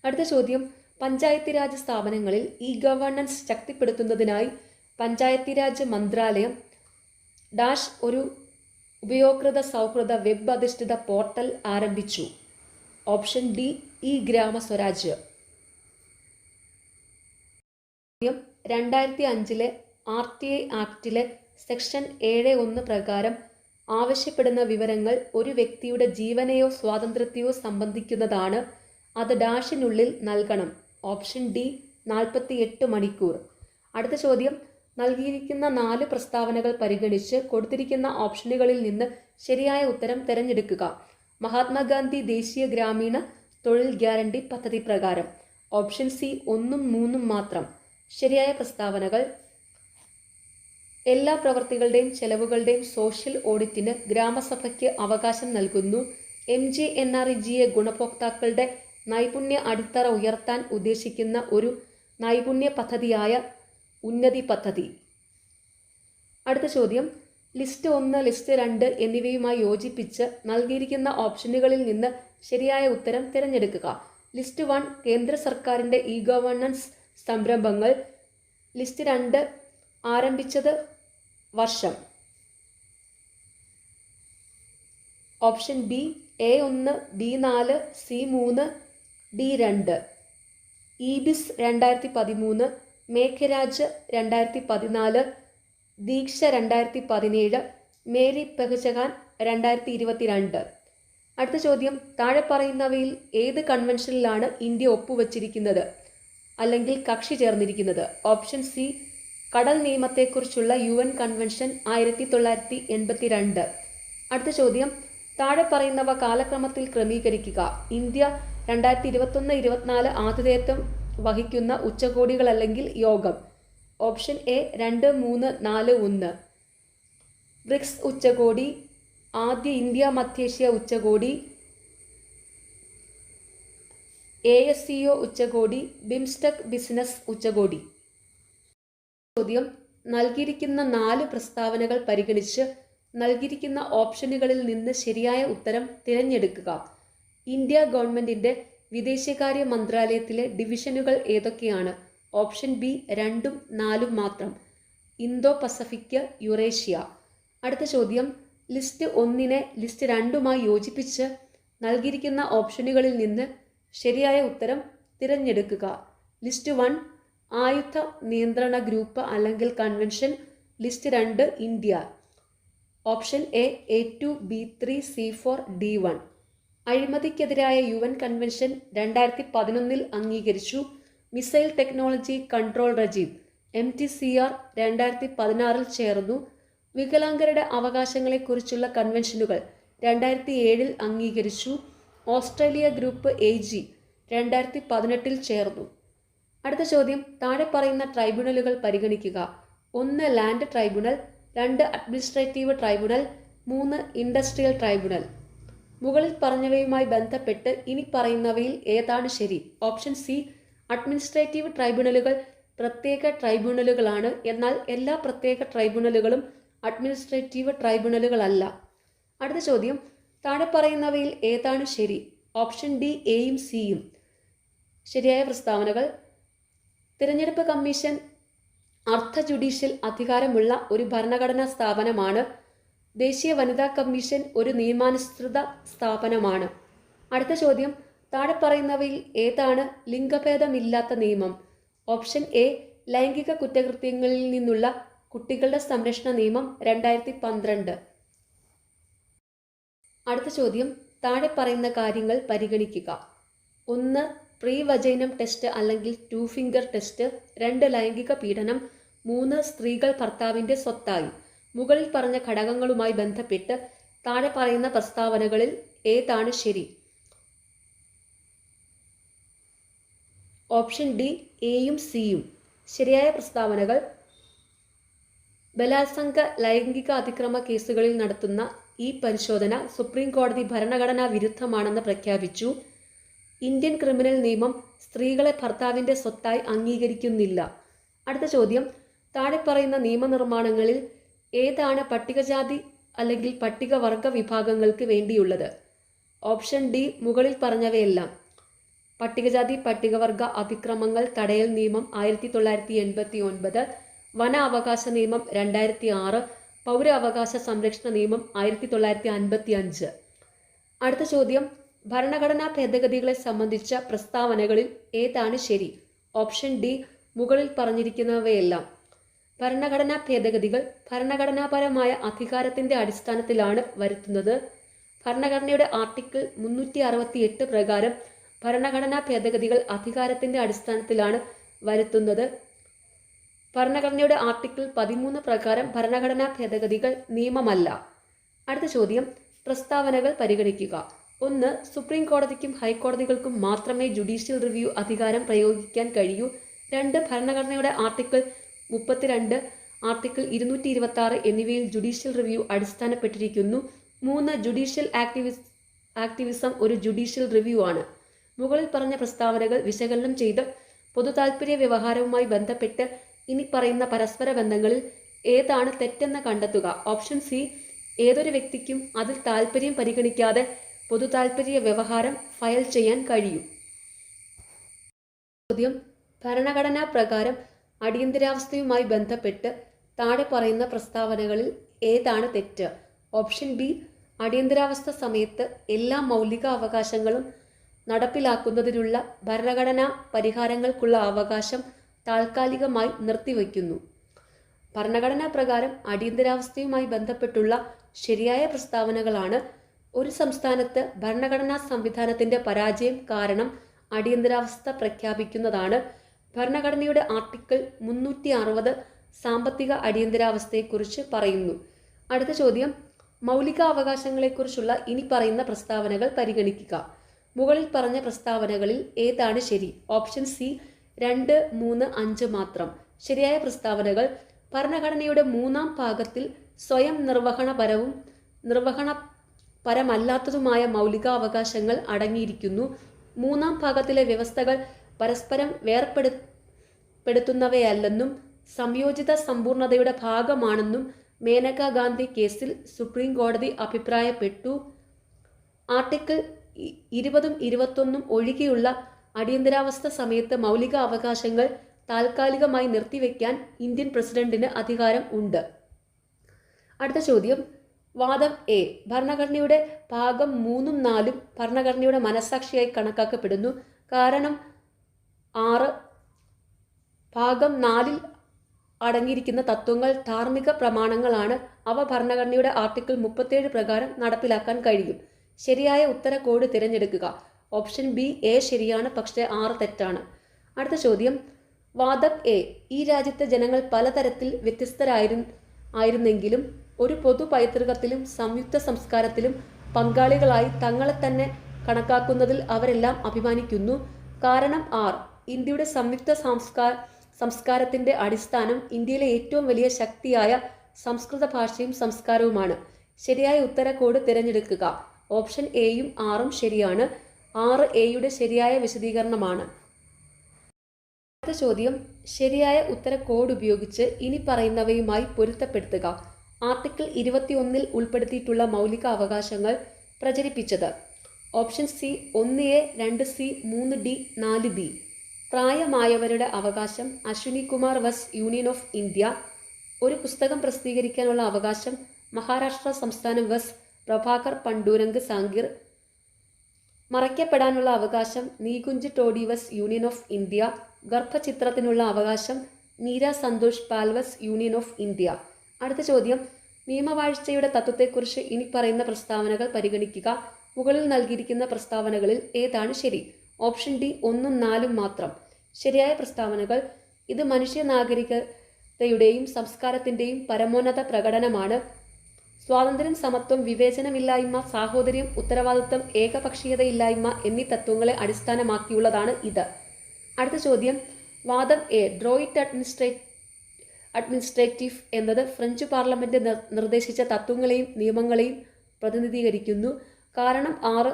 അടുത്ത ചോദ്യം, പഞ്ചായത്തി രാജ് സ്ഥാപനങ്ങളിൽ ഇ ഗവേണൻസ് ശക്തിപ്പെടുത്തുന്നതിനായി പഞ്ചായത്തി രാജ് മന്ത്രാലയം ഡാഷ് ഒരു ഉപയോക്തൃ സൗഹൃദ വെബ് അധിഷ്ഠിത പോർട്ടൽ ആരംഭിച്ചു? ഓപ്ഷൻ ഡി ഇ ഗ്രാമ സ്വരാജ്. 2005 RTI ആക്ടിലെ സെക്ഷൻ 7(1) പ്രകാരം ആവശ്യപ്പെടുന്ന വിവരങ്ങൾ ഒരു വ്യക്തിയുടെ ജീവനെയോ സ്വാതന്ത്ര്യത്തെയോ സംബന്ധിക്കുന്നതാണ്. അത് ഡാഷിനുള്ളിൽ നൽകണം. ഓപ്ഷൻ ഡി 48 മണിക്കൂർ. അടുത്ത ചോദ്യം, നൽകിയിരിക്കുന്ന 4 പ്രസ്താവനകൾ പരിഗണിച്ച് കൊടുത്തിരിക്കുന്ന ഓപ്ഷനുകളിൽ നിന്ന് ശരിയായ ഉത്തരം തിരഞ്ഞെടുക്കുക. മഹാത്മാഗാന്ധി ദേശീയ ഗ്രാമീണ തൊഴിൽ ഗ്യാരണ്ടി പദ്ധതി പ്രകാരം. ഓപ്ഷൻ സി 1ഉം 3ഉം മാത്രം. ശരിയായ പ്രസ്താവനകൾ: എല്ലാ പ്രവർത്തികളുടെയും ചെലവുകളുടെയും സോഷ്യൽ ഓഡിറ്റിന് ഗ്രാമസഭയ്ക്ക് അവകാശം നൽകുന്നു. MGNREGA ഗുണഭോക്താക്കളുടെ നൈപുണ്യ അടിത്തറ ഉയർത്താൻ ഉദ്ദേശിക്കുന്ന ഒരു നൈപുണ്യ പദ്ധതിയായ ഉന്നതി പദ്ധതി. അടുത്ത ചോദ്യം, ലിസ്റ്റ് 1, ലിസ്റ്റ് 2 എന്നിവയുമായി യോജിപ്പിച്ച് നൽകിയിരിക്കുന്ന ഓപ്ഷനുകളിൽ നിന്ന് ശരിയായ ഉത്തരം തിരഞ്ഞെടുക്കുക. ലിസ്റ്റ് 1 കേന്ദ്ര സർക്കാരിൻ്റെ ഇ ഗവേണൻസ് സംരംഭങ്ങൾ. ലിസ്റ്റ് 2 ആരംഭിച്ചത് വർഷം. Option B A1, B4, C3, D2. ഈബിസ് 2013, മേഘരാജ് 2014, ദീക്ഷ 2017, മേരി പെഹ്ചഹാൻ 2022. അടുത്ത ചോദ്യം, താഴെ പറയുന്നവയിൽ ഏത് കൺവെൻഷനിലാണ് ഇന്ത്യ ഒപ്പുവച്ചിരിക്കുന്നത് അല്ലെങ്കിൽ കക്ഷി ചേർന്നിരിക്കുന്നത്? ഓപ്ഷൻ സി കടൽ നിയമത്തെക്കുറിച്ചുള്ള UN കൺവെൻഷൻ 1982. അടുത്ത ചോദ്യം, താഴെ പറയുന്നവ കാലക്രമത്തിൽ ക്രമീകരിക്കുക. ഇന്ത്യ 2021-24 ആതിഥേയത്വം വഹിക്കുന്ന ഉച്ചകോടികൾ അല്ലെങ്കിൽ യോഗം. Option A 2, 3, 4, 1. ബ്രിക്സ് ഉച്ചകോടി, ആദ്യ ഇന്ത്യ മധ്യേഷ്യ ഉച്ചകോടി, ASCO ഉച്ചകോടി, ബിംസ്റ്റെക് ബിസിനസ് ഉച്ചകോടി. ചോദ്യം, നൽകിയിരിക്കുന്ന 4 പ്രസ്താവനകൾ പരിഗണിച്ച് നൽകിയിരിക്കുന്ന ഓപ്ഷനുകളിൽ നിന്ന് ശരിയായ ഉത്തരം തിരഞ്ഞെടുക്കുക. ഇന്ത്യ ഗവൺമെന്റിന്റെ വിദേശകാര്യ മന്ത്രാലയത്തിലെ ഡിവിഷനുകൾ ഏതൊക്കെയാണ്? ഓപ്ഷൻ ബി 2ഉം 4ഉം മാത്രം. Indo Pacific, Eurasia. അടുത്ത ചോദ്യം, ലിസ്റ്റ് 1നെ ലിസ്റ്റ് 2മായി യോജിപ്പിച്ച് നൽകിയിരിക്കുന്ന ഓപ്ഷനുകളിൽ നിന്ന് ശരിയായ ഉത്തരം തിരഞ്ഞെടുക്കുക. ലിസ്റ്റ് 1 ആയുധ നിയന്ത്രണ ഗ്രൂപ്പ് അല്ലെങ്കിൽ convention. List 2 India. Option A A2, B3, C4, D1. അഴിമതിക്കെതിരായ UN convention 2011 അംഗീകരിച്ചു. Missile technology control regime MTCR 2016 ചേർന്നു. വികലാംഗരുടെ അവകാശങ്ങളെക്കുറിച്ചുള്ള കൺവെൻഷനുകൾ 2007 അംഗീകരിച്ചു. ഓസ്ട്രേലിയ ഗ്രൂപ്പ് AG 2018 ചേർന്നു. അടുത്ത ചോദ്യം, താഴെ പറയുന്ന ട്രൈബ്യൂണലുകൾ പരിഗണിക്കുക. 1 land tribunal, 2 administrative tribunal, 3 industrial tribunal. മുകളിൽ പറഞ്ഞവയുമായി ബന്ധപ്പെട്ട് ഇനി പറയുന്നവയിൽ ഏതാണ് ശരി? ഓപ്ഷൻ സി അഡ്മിനിസ്ട്രേറ്റീവ് ട്രൈബ്യൂണലുകൾ പ്രത്യേക ട്രൈബ്യൂണലുകളാണ്. എന്നാൽ എല്ലാ പ്രത്യേക ട്രൈബ്യൂണലുകളും അഡ്മിനിസ്ട്രേറ്റീവ് ട്രൈബ്യൂണലുകളല്ല. അടുത്ത ചോദ്യം, താഴെ പറയുന്നവയിൽ ഏതാണ് ശരി? ഓപ്ഷൻ ഡി എയും സിയും. ശരിയായ പ്രസ്താവനകൾ: തിരഞ്ഞെടുപ്പ് കമ്മീഷൻ അർദ്ധ ജുഡീഷ്യൽ അധികാരമുള്ള ഒരു ഭരണഘടനാ സ്ഥാപനമാണ്. ദേശീയ വനിതാ കമ്മീഷൻ ഒരു നിയമാനുസൃത സ്ഥാപനമാണ്. അടുത്ത ചോദ്യം, താഴെ പറയുന്നവയിൽ ഏതാണ് ലിംഗഭേദമില്ലാത്ത നിയമം? ഓപ്ഷൻ എ ലൈംഗിക കുറ്റകൃത്യങ്ങളിൽ നിന്നുള്ള കുട്ടികളുടെ സംരക്ഷണ നിയമം 2012. അടുത്ത ചോദ്യം, താഴെ പറയുന്ന കാര്യങ്ങൾ പരിഗണിക്കുക. 1 പ്രീ വജൈനം ടെസ്റ്റ് അല്ലെങ്കിൽ 2 ഫിംഗർ ടെസ്റ്റ്. 2 ലൈംഗിക പീഡനം. 3 സ്ത്രീകൾ ഭർത്താവിൻ്റെ സ്വത്തായി. മുകളിൽ പറഞ്ഞ ഘടകങ്ങളുമായി ബന്ധപ്പെട്ട് താഴെ പറയുന്ന പ്രസ്താവനകളിൽ ഏതാണ് ശരി? ഓപ്ഷൻ ഡി എയും സിയും. ശരിയായ പ്രസ്താവനകൾ: ബലാത്സംഗ ലൈംഗിക അതിക്രമ കേസുകളിൽ നടത്തുന്ന ഈ പരിശോധന സുപ്രീം കോടതി ഭരണഘടനാ വിരുദ്ധമാണെന്ന് പ്രഖ്യാപിച്ചു. ഇന്ത്യൻ ക്രിമിനൽ നിയമം സ്ത്രീകളെ ഭർത്താവിൻ്റെ സ്വത്തായി അംഗീകരിക്കുന്നില്ല. അടുത്ത ചോദ്യം: താഴെ പറയുന്ന നിയമനിർമ്മാണങ്ങളിൽ ഏതാണ് പട്ടികജാതി അല്ലെങ്കിൽ പട്ടികവർഗ വിഭാഗങ്ങൾക്ക് വേണ്ടിയുള്ളത്? ഓപ്ഷൻ ഡി മുകളിൽ പറഞ്ഞവയെല്ലാം. പട്ടികജാതി പട്ടികവർഗ അതിക്രമങ്ങൾ തടയൽ നിയമം 1989, വന അവകാശ നിയമം 2006, പൗരാവകാശ സംരക്ഷണ നിയമം 1955. അടുത്ത ചോദ്യം: ഭരണഘടനാ ഭേദഗതികളെ സംബന്ധിച്ച പ്രസ്താവനകളിൽ ഏതാണ് ശരി? ഓപ്ഷൻ ഡി മുകളിൽ പറഞ്ഞിരിക്കുന്നവയെല്ലാം. ഭരണഘടനാ ഭേദഗതികൾ ഭരണഘടനാപരമായ അധികാരത്തിൻ്റെ അടിസ്ഥാനത്തിലാണ് വരുത്തുന്നത്. ഭരണഘടനയുടെ ആർട്ടിക്കിൾ 368 പ്രകാരം ഭരണഘടനാ ഭേദഗതികൾ അധികാരത്തിൻ്റെ അടിസ്ഥാനത്തിലാണ് വരുത്തുന്നത്. ഭരണഘടനയുടെ ആർട്ടിക്കിൾ 13 പ്രകാരം ഭരണഘടനാ ഭേദഗതികൾ നിയമമല്ല. അടുത്ത ചോദ്യം: പ്രസ്താവനകൾ പരിഗണിക്കുക. 1. സുപ്രീം കോടതിക്കും ഹൈക്കോടതികൾക്കും മാത്രമേ ജുഡീഷ്യൽ റിവ്യൂ അധികാരം പ്രയോഗിക്കാൻ കഴിയൂ. 2. ഭരണഘടനയുടെ ആർട്ടിക്കിൾ 32, ആർട്ടിക്കിൾ 226 എന്നിവയിൽ ജുഡീഷ്യൽ റിവ്യൂ അടിസ്ഥാനപ്പെട്ടിരിക്കുന്നു. 3. ജുഡീഷ്യൽ ആക്ടിവിസം ഒരു ജുഡീഷ്യൽ റിവ്യൂ ആണ്. മുകളിൽ പറഞ്ഞ പ്രസ്താവനകൾ വിശകലനം ചെയ്ത് പൊതുതാൽപര്യ വ്യവഹാരവുമായി ബന്ധപ്പെട്ട് ഇനി പറയുന്ന പരസ്പര ബന്ധങ്ങളിൽ ഏതാണ് തെറ്റെന്ന് കണ്ടെത്തുക. ഓപ്ഷൻ സി ഏതൊരു വ്യക്തിക്കും അതിൽ താൽപര്യം പരിഗണിക്കാതെ പൊതുതാൽപര്യ വ്യവഹാരം ഫയൽ ചെയ്യാൻ കഴിയും. ചോദ്യം: ഭരണഘടനാ പ്രകാരം അടിയന്തരാവസ്ഥയുമായി ബന്ധപ്പെട്ട് താഴെ പറയുന്ന പ്രസ്താവനകളിൽ ഏതാണ് തെറ്റ്? ഓപ്ഷൻ ബി അടിയന്തരാവസ്ഥ സമയത്ത് എല്ലാ മൗലിക അവകാശങ്ങളും നടപ്പിലാക്കുന്നതിനുള്ള ഭരണഘടനാ പരിഹാരങ്ങൾക്കുള്ള അവകാശം താൽക്കാലികമായി നിർത്തിവയ്ക്കുന്നു. ഭരണഘടനാ പ്രകാരം അടിയന്തരാവസ്ഥയുമായി ബന്ധപ്പെട്ടുള്ള ശരിയായ പ്രസ്താവനകളാണ്: ഒരു സംസ്ഥാനത്ത് ഭരണഘടനാ സംവിധാനത്തിൻ്റെ പരാജയം കാരണം അടിയന്തരാവസ്ഥ പ്രഖ്യാപിക്കുന്നതാണ്. ഭരണഘടനയുടെ ആർട്ടിക്കിൾ 360 സാമ്പത്തിക അടിയന്തരാവസ്ഥയെക്കുറിച്ച് പറയുന്നു. അടുത്ത ചോദ്യം: മൗലിക അവകാശങ്ങളെക്കുറിച്ചുള്ള ഇനി പറയുന്ന പ്രസ്താവനകൾ പരിഗണിക്കുക. മുകളിൽ പറഞ്ഞ പ്രസ്താവനകളിൽ ഏതാണ് ശരി? ഓപ്ഷൻ സി 2, 3, 5 മാത്രം. ശരിയായ പ്രസ്താവനകൾ: ഭരണഘടനയുടെ 3-ാം ഭാഗത്തിൽ സ്വയം നിർവഹണപരമല്ലാത്തതുമായ മൗലികാവകാശങ്ങൾ അടങ്ങിയിരിക്കുന്നു. 3-ാം ഭാഗത്തിലെ വ്യവസ്ഥകൾ പരസ്പരം വേർപെടുത്തുന്നവയല്ലെന്നും സംയോജിത സമ്പൂർണതയുടെ ഭാഗമാണെന്നും മേനക ഗാന്ധി കേസിൽ സുപ്രീം കോടതി അഭിപ്രായപ്പെട്ടു. ആർട്ടിക്കിൾ 20ഉം 21ഉം ഒഴികെയുള്ള അടിയന്തരാവസ്ഥ സമയത്ത് മൗലിക അവകാശങ്ങൾ താൽക്കാലികമായി നിർത്തിവെക്കാൻ ഇന്ത്യൻ പ്രസിഡന്റിന് അധികാരം ഉണ്ട്. അടുത്ത ചോദ്യം: വാദം എ. ഭരണഘടനയുടെ ഭാഗം 3ഉം 4ഉം ഭരണഘടനയുടെ മനസാക്ഷിയായി കണക്കാക്കപ്പെടുന്നു. കാരണം 6 ഭാഗം 4ൽ അടങ്ങിയിരിക്കുന്ന തത്വങ്ങൾ ധാർമ്മിക പ്രമാണങ്ങളാണ്. അവ ഭരണഘടനയുടെ ആർട്ടിക്കിൾ 37 പ്രകാരം നടപ്പിലാക്കാൻ കഴിയും. ശരിയായ ഉത്തര കോഡ് തിരഞ്ഞെടുക്കുക. ഓപ്ഷൻ ബി എ ശരിയാണ്, പക്ഷേ 6 തെറ്റാണ്. അടുത്ത ചോദ്യം: വാദം എ. ഈ രാജ്യത്തെ ജനങ്ങൾ പലതരത്തിൽ വ്യത്യസ്തരായിരുന്നെങ്കിലും ഒരു പൊതു പൈതൃകത്തിലും സംയുക്ത സംസ്കാരത്തിലും പങ്കാളികളായി തങ്ങളെ തന്നെ കണക്കാക്കുന്നതിൽ അവരെല്ലാം അഭിമാനിക്കുന്നു. കാരണം 6 ഇന്ത്യയുടെ സംയുക്ത സംസ്കാരത്തിൻ്റെ അടിസ്ഥാനം ഇന്ത്യയിലെ ഏറ്റവും വലിയ ശക്തിയായ സംസ്കൃത ഭാഷയും സംസ്കാരവുമാണ്. ശരിയായ ഉത്തര കോഡ് തിരഞ്ഞെടുക്കുക. ഓപ്ഷൻ എയും 6ഉം ശരിയാണ്. 6 എയുടെ ശരിയായ വിശദീകരണമാണ്. അടുത്ത ചോദ്യം: ശരിയായ ഉത്തര കോഡ് ഉപയോഗിച്ച് ഇനി പറയുന്നവയുമായി പൊരുത്തപ്പെടുത്തുക. ആർട്ടിക്കിൾ 21ൽ ഉൾപ്പെടുത്തിയിട്ടുള്ള മൗലിക അവകാശങ്ങൾ പ്രചരിപ്പിച്ചത്. Option C 1A, 2C, 3D, 4B. പ്രായമായവരുടെ അവകാശം അശ്വിനി കുമാർ വസ്, യൂണിയൻ ഓഫ് ഇന്ത്യ. ഒരു പുസ്തകം പ്രസിദ്ധീകരിക്കാനുള്ള അവകാശം മഹാരാഷ്ട്ര സംസ്ഥാനം വസ്, പ്രഭാകർ പണ്ഡുരംഗ് സാങ്കിർ. മറയ്ക്കപ്പെടാനുള്ള അവകാശം നീകുഞ്ച് ടോഡി വസ്, യൂണിയൻ ഓഫ് ഇന്ത്യ. ഗർഭചിത്രത്തിനുള്ള അവകാശം മീര സന്തോഷ് പാൽ വസ്, യൂണിയൻ ഓഫ് ഇന്ത്യ. അടുത്ത ചോദ്യം: നിയമവാഴ്ചയുടെ തത്വത്തെക്കുറിച്ച് ഇനി പറയുന്ന പ്രസ്താവനകൾ പരിഗണിക്കുക. മുകളിൽ നൽകിയിരിക്കുന്ന പ്രസ്താവനകളിൽ ഏതാണ് ശരി? ഓപ്ഷൻ ഡി 1ഉം 4ഉം മാത്രം. ശരിയായ പ്രസ്താവനകൾ: ഇത് മനുഷ്യ നാഗരികതയുടെയും സംസ്കാരത്തിൻ്റെയും പരമോന്നത പ്രകടനമാണ്. സ്വാതന്ത്ര്യം, സമത്വം, വിവേചനമില്ലായ്മ, സാഹോദര്യം, ഉത്തരവാദിത്വം, ഏകപക്ഷീയതയില്ലായ്മ എന്നീ തത്വങ്ങളെ അടിസ്ഥാനമാക്കിയുള്ളതാണ് ഇത്. അടുത്ത ചോദ്യം, വാദം എ ഡ്രോയിറ്റ് അഡ്മിനിസ്ട്രേറ്റീവ് എന്നത് ഫ്രഞ്ച് പാർലമെന്റ് നിർദ്ദേശിച്ച തത്വങ്ങളെയും നിയമങ്ങളെയും പ്രതിനിധീകരിക്കുന്നു. കാരണം 6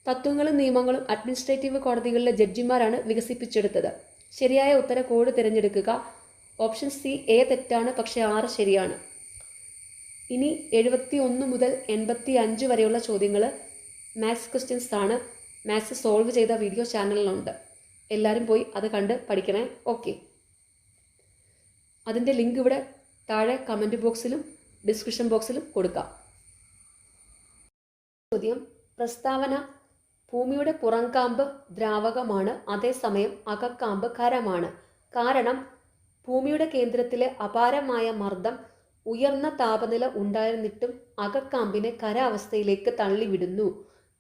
തത്വങ്ങളും നിയമങ്ങളും അഡ്മിനിസ്ട്രേറ്റീവ് കോടതികളിലെ ജഡ്ജിമാരാണ് വികസിപ്പിച്ചെടുത്തത്. ശരിയായ ഉത്തര കോഡ് തിരഞ്ഞെടുക്കുക. ഓപ്ഷൻ സി എ തെറ്റാണ്, പക്ഷേ 6 ശരിയാണ്. ഇനി 71 മുതൽ 85 വരെയുള്ള ചോദ്യങ്ങൾ മാത്സ് ക്വസ്റ്റ്യൻസ് ആണ്. മാത്സ് സോൾവ് ചെയ്ത വീഡിയോ ചാനലിലുണ്ട്. എല്ലാവരും പോയി അത് കണ്ട് പഠിക്കണേ. ഓക്കെ, അതിൻ്റെ ലിങ്ക് ഇവിടെ താഴെ കമൻറ്റ് ബോക്സിലും ഡിസ്ക്രിപ്ഷൻ ബോക്സിലും കൊടുക്കാം. ചോദ്യം, പ്രസ്താവന ഭൂമിയുടെ പുറംകാമ്പ് ദ്രാവകമാണ്, അതേസമയം അകക്കാമ്പ് ഖരമാണ്. കാരണം ഭൂമിയുടെ കേന്ദ്രത്തിലെ അപാരമായ മർദ്ദം ഉയർന്ന താപനില ഉണ്ടായിരുന്നിട്ടും അകക്കാമ്പിനെ ഖരാവസ്ഥയിലേക്ക് തള്ളിവിടുന്നു.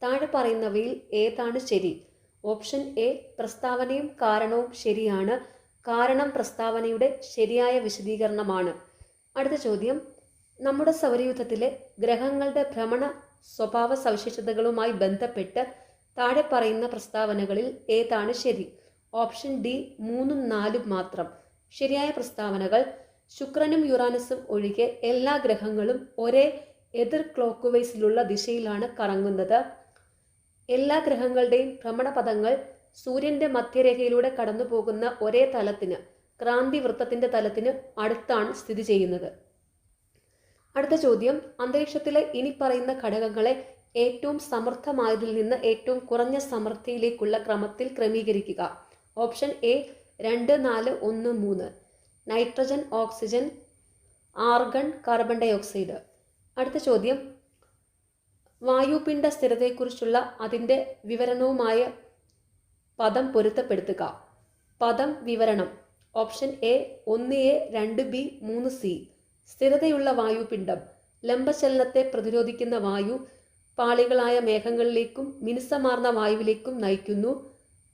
താഴെ പറയുന്നവയിൽ ഏതാണ് ശരി? ഓപ്ഷൻ എ പ്രസ്താവനയും കാരണവും ശരിയാണ്. കാരണം പ്രസ്താവനയുടെ ശരിയായ വിശദീകരണമാണ്. അടുത്ത ചോദ്യം, നമ്മുടെ സൗരയൂഥത്തിലെ ഗ്രഹങ്ങളുടെ ഭ്രമണ സ്വഭാവ സവിശേഷതകളുമായി ബന്ധപ്പെട്ട് താഴെ പറയുന്ന പ്രസ്താവനകളിൽ ഏതാണ് ശരി? ഓപ്ഷൻ ഡി 3ഉം 4ഉം മാത്രം. ശരിയായ പ്രസ്താവനകൾ: ശുക്രനും യുറാനസും ഒഴികെ എല്ലാ ഗ്രഹങ്ങളും ഒരേ എതിർ ക്ലോക്ക് വൈസിലുള്ള ദിശയിലാണ് കറങ്ങുന്നത്. എല്ലാ ഗ്രഹങ്ങളുടെയും ഭ്രമണപഥങ്ങൾ സൂര്യന്റെ മധ്യരേഖയിലൂടെ കടന്നു പോകുന്ന ഒരേ തലത്തിന്, ക്രാന്തി വൃത്തത്തിന്റെ തലത്തിന് അടുത്താണ് സ്ഥിതി ചെയ്യുന്നത്. അടുത്ത ചോദ്യം, അന്തരീക്ഷത്തിലെ ഇനി പറയുന്ന ഘടകങ്ങളെ ഏറ്റവും സമൃദ്ധമായതിൽ നിന്ന് ഏറ്റവും കുറഞ്ഞ സമൃദ്ധിയിലേക്കുള്ള ക്രമത്തിൽ ക്രമീകരിക്കുക. Option A 2, 4, 1, 3. Nitrogen, oxygen, argon, carbon dioxide. അടുത്ത ചോദ്യം, വായുപിണ്ഡ സ്ഥിരതയെക്കുറിച്ചുള്ള അതിൻ്റെ വിവരണവുമായ പദം പൊരുത്തപ്പെടുത്തുക. പദം വിവരണം: option A 1A, 2B, 3C. സ്ഥിരതയുള്ള വായുപിണ്ഡം ലംബചലനത്തെ പ്രതിരോധിക്കുന്ന വായു പാളികളായ മേഘങ്ങളിലേക്കും മിനുസമാർന്ന വായുവിലേക്കും നയിക്കുന്നു.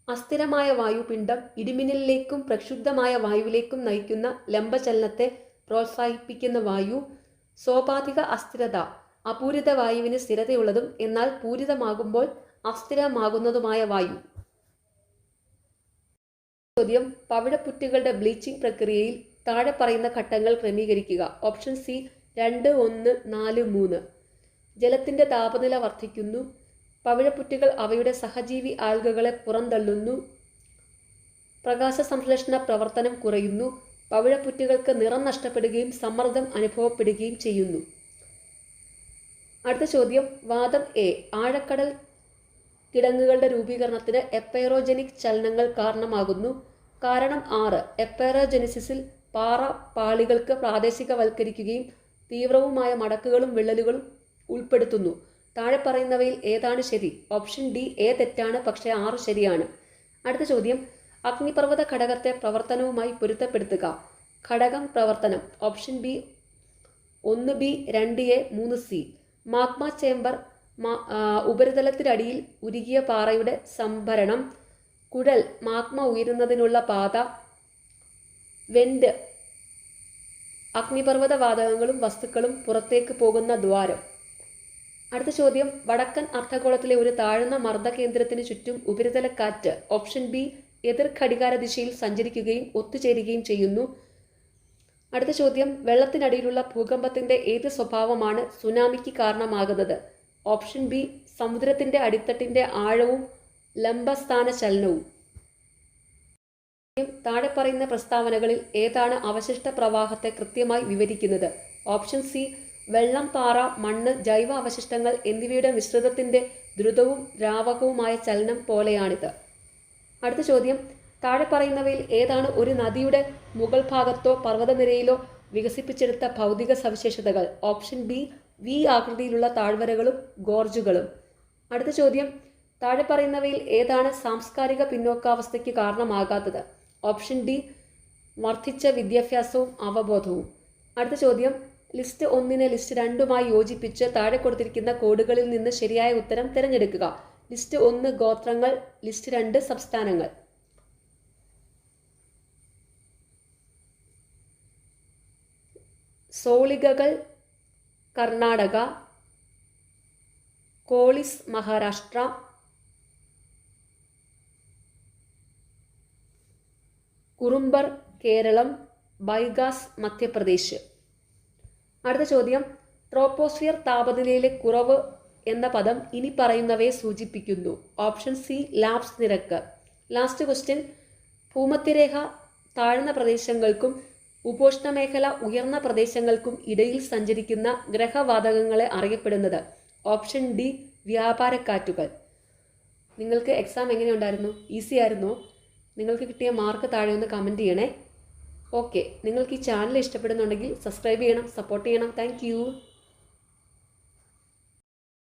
അസ്ഥിരമായ വായുപിണ്ഡം ഇടിമിന്നലിലേക്കും പ്രക്ഷുബ്ധമായ വായുവിലേക്കും നയിക്കുന്ന ലംബചലനത്തെ പ്രോത്സാഹിപ്പിക്കുന്ന വായു. സോപാധിക അസ്ഥിരത അപൂരിത വായുവിന് സ്ഥിരതയുള്ളതും എന്നാൽ പൂരിതമാകുമ്പോൾ അസ്ഥിരമാകുന്നതുമായ വായു. ചോദ്യം, പവിഴപ്പുറ്റുകളുടെ ബ്ലീച്ചിങ് പ്രക്രിയയിൽ താഴെ പറയുന്ന ഘട്ടങ്ങൾ ക്രമീകരിക്കുക. Option C 2, 1, 4, 3. ജലത്തിന്റെ താപനില വർദ്ധിക്കുന്നു. പവിഴപ്പുറ്റുകൾ അവയുടെ സഹജീവി ആൽഗകളെ പുറന്തള്ളുന്നു. പ്രകാശ സംശ്ലേഷണ പ്രവർത്തനം കുറയുന്നു. പവിഴപ്പുറ്റുകൾക്ക് നിറം നഷ്ടപ്പെടുകയും സമ്മർദ്ദം അനുഭവപ്പെടുകയും ചെയ്യുന്നു. അടുത്ത ചോദ്യം, വാദം എ ആഴക്കടൽ കിടങ്ങുകളുടെ രൂപീകരണത്തിന് എപ്പൈറോജനിക് ചലനങ്ങൾ കാരണമാകുന്നു. കാരണം 6 എപ്പൈറോജെനിസിസിൽ പാറ പാളികൾക്ക് പ്രാദേശികവൽക്കരിക്കുകയും തീവ്രവുമായ മടക്കുകളും വിള്ളലുകളും ഉൾപ്പെടുത്തുന്നു. താഴെ പറയുന്നവയിൽ ഏതാണ് ശരി? ഓപ്ഷൻ ഡി എ തെറ്റാണ്, പക്ഷേ 6 ശരിയാണ്. അടുത്ത ചോദ്യം, അഗ്നിപർവ്വത ഘടകത്തെ പ്രവർത്തനവുമായി പൊരുത്തപ്പെടുത്തുക. ഘടകം പ്രവർത്തനം: option B 1B, 2A, 3C. Magma chamber ഉപരിതലത്തിനടിയിൽ ഉരുകിയ പാറയുടെ സംഭരണം. കുഴൽ മാഗ്മ ഉയരുന്നതിനുള്ള പാത. വെന്റ് അഗ്നിപർവ്വത വാതകങ്ങളും വസ്തുക്കളും പുറത്തേക്ക് പോകുന്ന ദ്വാരം. അടുത്ത ചോദ്യം, വടക്കൻ അർദ്ധഗോളത്തിലെ ഒരു താഴ്ന്ന മർദ്ദകേന്ദ്രത്തിന് ചുറ്റും ഉപരിതലക്കാറ്റ്. ഓപ്ഷൻ ബി എതിർ ഘടികാര ദിശയിൽ സഞ്ചരിക്കുകയും ഒത്തുചേരുകയും ചെയ്യുന്നു. അടുത്ത ചോദ്യം, വെള്ളത്തിനടിയിലുള്ള ഭൂകമ്പത്തിന്റെ ഏത് സ്വഭാവമാണ് സുനാമിക്ക് കാരണമാകുന്നത്? ഓപ്ഷൻ ബി സമുദ്രത്തിന്റെ അടിത്തട്ടിന്റെ ആഴവും ലംബസ്ഥാന ചലനവും. താഴെ പറയുന്ന പ്രസ്താവനകളിൽ ഏതാണ് അവശിഷ്ട പ്രവാഹത്തെ കൃത്യമായി വിവരിക്കുന്നത്? ഓപ്ഷൻ സി വെള്ളം, പാറ, മണ്ണ്, ജൈവ അവശിഷ്ടങ്ങൾ എന്നിവയുടെ മിശ്രിതത്തിന്റെ ദ്രുതവും ദ്രാവകവുമായ ചലനം പോലെയാണിത്. അടുത്ത ചോദ്യം, താഴെ പറയുന്നവയിൽ ഏതാണ് ഒരു നദിയുടെ മുകൾ ഭാഗത്തോ പർവ്വതനിരയിലോ വികസിപ്പിച്ചെടുത്ത ഭൗതിക സവിശേഷതകൾ? ഓപ്ഷൻ ബി വി ആകൃതിയിലുള്ള താഴ്വരകളും ഗോർജുകളും. അടുത്ത ചോദ്യം, താഴെ പറയുന്നവയിൽ ഏതാണ് സാംസ്കാരിക പിന്നോക്കാവസ്ഥയ്ക്ക് കാരണമാകാത്തത്? ഓപ്ഷൻ ഡി വർദ്ധിച്ച വിദ്യാഭ്യാസവും അവബോധവും. അടുത്ത ചോദ്യം, ലിസ്റ്റ് 1നെ ലിസ്റ്റ് 2മായി യോജിപ്പിച്ച് താഴെ കൊടുത്തിരിക്കുന്ന കോഡുകളിൽ നിന്ന് ശരിയായ ഉത്തരം തിരഞ്ഞെടുക്കുക. ലിസ്റ്റ് 1 ഗോത്രങ്ങൾ, ലിസ്റ്റ് 2 സംസ്ഥാനങ്ങൾ. സോളികകൾ കർണാടക, കോളിസ് മഹാരാഷ്ട്ര, കുറുമ്പർ കേരളം, ബൈഗാസ് മധ്യപ്രദേശ്. അടുത്ത ചോദ്യം, ട്രോപ്പോസ്ഫിയർ താപനിലയിലെ കുറവ് എന്ന പദം ഇനി പറയുന്നവയെ സൂചിപ്പിക്കുന്നു. ഓപ്ഷൻ സി ലാപ്സ് നിരക്ക്. ലാസ്റ്റ് ക്വസ്റ്റ്യൻ, ഭൂമധ്യരേഖ താഴ്ന്ന പ്രദേശങ്ങൾക്കും ഉപോഷ്ണമേഖല ഉയർന്ന പ്രദേശങ്ങൾക്കും ഇടയിൽ സഞ്ചരിക്കുന്ന ഗ്രഹവാതകങ്ങളെ അറിയപ്പെടുന്നത്. ഓപ്ഷൻ ഡി വ്യാപാരക്കാറ്റുകൾ. നിങ്ങൾക്ക് എക്സാം എങ്ങനെയുണ്ടായിരുന്നു? ഈസി ആയിരുന്നോ? നിങ്ങൾക്ക് കിട്ടിയ മാർക്ക് താഴെ ഒന്ന് കമൻറ്റ് ചെയ്യണേ. ഓക്കെ, നിങ്ങൾക്ക് ഈ ചാനൽ ഇഷ്ടപ്പെടുന്നുണ്ടെങ്കിൽ സബ്സ്ക്രൈബ് ചെയ്യണം, സപ്പോർട്ട് ചെയ്യണം. താങ്ക്